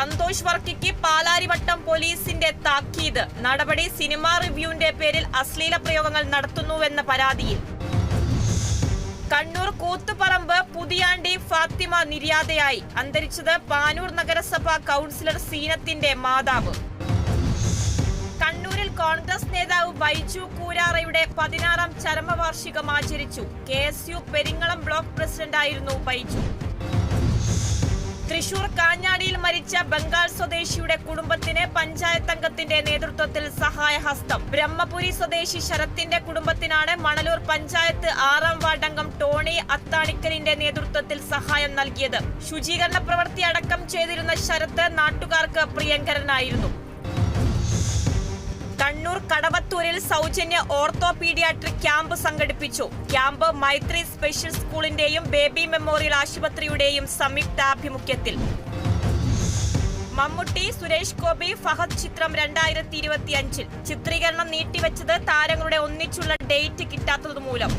സന്തോഷ് വർക്കിക്ക് പാലാരിവട്ടം പോലീസിന്റെ താക്കീത്. നടപടി സിനിമാ റിവ്യൂവിന്റെ പേരിൽ അശ്ലീല പ്രയോഗങ്ങൾ നടത്തുന്നുവെന്ന പരാതിയിൽ. കണ്ണൂർ കൂത്തുപറമ്പ് പുതിയാണ്ടി ഫാത്തിമ നിര്യാതയായി. അന്തരിച്ചത് പാനൂർ നഗരസഭാ കൗൺസിലർ സീനത്തിന്റെ മാതാവ്. കണ്ണൂരിൽ കോൺഗ്രസ് നേതാവ് ബൈജു കൂരാറയുടെ 16ാം ചരമവാർഷികം ആചരിച്ചു. KSU പെരിങ്ങളം ബ്ലോക്ക് പ്രസിഡന്റായിരുന്നു ബൈജു. തൃശൂർ കാഞ്ഞാടിയിൽ മരിച്ച ബംഗാൾ സ്വദേശിയുടെ കുടുംബത്തിന് പഞ്ചായത്ത് അംഗത്തിന്റെ നേതൃത്വത്തിൽ സഹായഹസ്തം. ബ്രഹ്മപുരി സ്വദേശി ശരത്തിന്റെ കുടുംബത്തിനാണ് മണലൂർ പഞ്ചായത്ത് 6ാം വാർഡ് അംഗം ടോണി അത്താണിക്കലിന്റെ നേതൃത്വത്തിൽ സഹായം നൽകിയത്. ശുചീകരണ പ്രവൃത്തി അടക്കം ചെയ്തിരുന്ന ശരത്ത് നാട്ടുകാർക്ക് പ്രിയങ്കരനായിരുന്നു. കണ്ണൂർ കടവത്തൂരിൽ സൗജന്യ ഓർത്തോപീഡിയാട്രിക് ക്യാമ്പ് സംഘടിപ്പിച്ചു. ക്യാമ്പ് മൈത്രി സ്പെഷ്യൽ സ്കൂളിന്റെയും ബേബി മെമ്മോറിയൽ ആശുപത്രിയുടെയും സംയുക്താഭിമുഖ്യത്തിൽ. മമ്മൂട്ടി, സുരേഷ് ഗോപി, ഫഹദ് ചിത്രം 2025 ചിത്രീകരണം നീട്ടിവെച്ചത് താരങ്ങളുടെ ഒന്നിച്ചുള്ള ഡേറ്റ് കിട്ടാത്തതുമൂലം.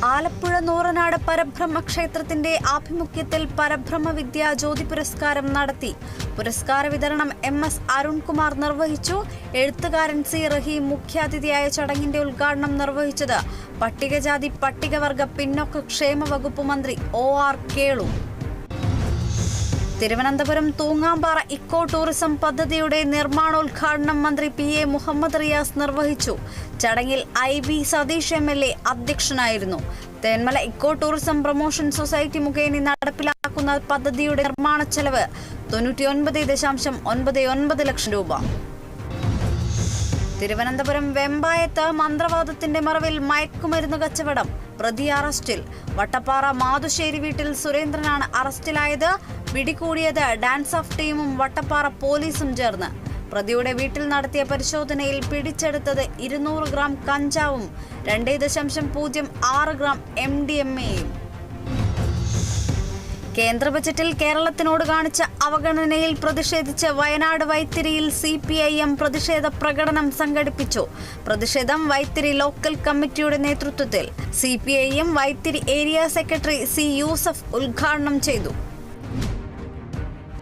ആലപ്പുഴ നൂറനാട് പരബ്രഹ്മ ക്ഷേത്രത്തിന്റെ ആഭിമുഖ്യത്തിൽ പരബ്രഹ്മ വിദ്യാ ജ്യോതി പുരസ്കാരം നടത്തി. പുരസ്കാര വിതരണം MS അരുൺകുമാർ നിർവഹിച്ചു. എഴുത്തുകാരൻ C റഹീം മുഖ്യാതിഥിയായ ചടങ്ങിന്റെ ഉദ്ഘാടനം നിർവഹിച്ചത് പട്ടികജാതി പട്ടികവർഗ പിന്നോക്ക ക്ഷേമ വകുപ്പ് മന്ത്രി OR Kelu. Thiruvananthapuram Thoongampara eco tourism പദ്ധതിയുടെ നിർമ്മാണോദ്ഘാടനം മന്ത്രി PA മുഹമ്മദ് റിയാസ് നിർവഹിച്ചു. ചടങ്ങിൽ IB സതീഷ് MLA അധ്യക്ഷനായിരുന്നു. Thenmala eco tourism promotion society മുഖേന നടപ്പിലാക്കുന്ന പദ്ധതിയുടെ നിർമ്മാണ ചെലവ് 99.99 ലക്ഷം രൂപ. തിരുവനന്തപുരം വെമ്പായത്ത് മന്ത്രവാദത്തിന്റെ മറവിൽ മയക്കുമരുന്ന് കച്ചവടം. പ്രതി അറസ്റ്റിൽ. വട്ടപ്പാറ മാതുശ്ശേരി വീട്ടിൽ സുരേന്ദ്രനാണ് അറസ്റ്റിലായത്. പിടികൂടിയത് ഡാൻസ് ഓഫ് ടീമും വട്ടപ്പാറ പോലീസും ചേർന്ന്. പ്രതിയുടെ വീട്ടിൽ നടത്തിയ പരിശോധനയിൽ പിടിച്ചെടുത്തത് 200 ഗ്രാം കഞ്ചാവും 2.06 ഗ്രാം MDMAയും. കേന്ദ്ര ബജറ്റിൽ കേരളത്തിനോട് കാണിച്ച അവഗണനയിൽ പ്രതിഷേധിച്ച് വയനാട് വൈത്തിരിയിൽ CPIM പ്രതിഷേധ പ്രകടനം സംഘടിപ്പിച്ചു. പ്രതിഷേധം വൈത്തിരി ലോക്കൽ കമ്മിറ്റിയുടെ നേതൃത്വത്തിൽ. CPIM Vythiri area secretary C Yusuf ഉദ്ഘാടനം ചെയ്തു.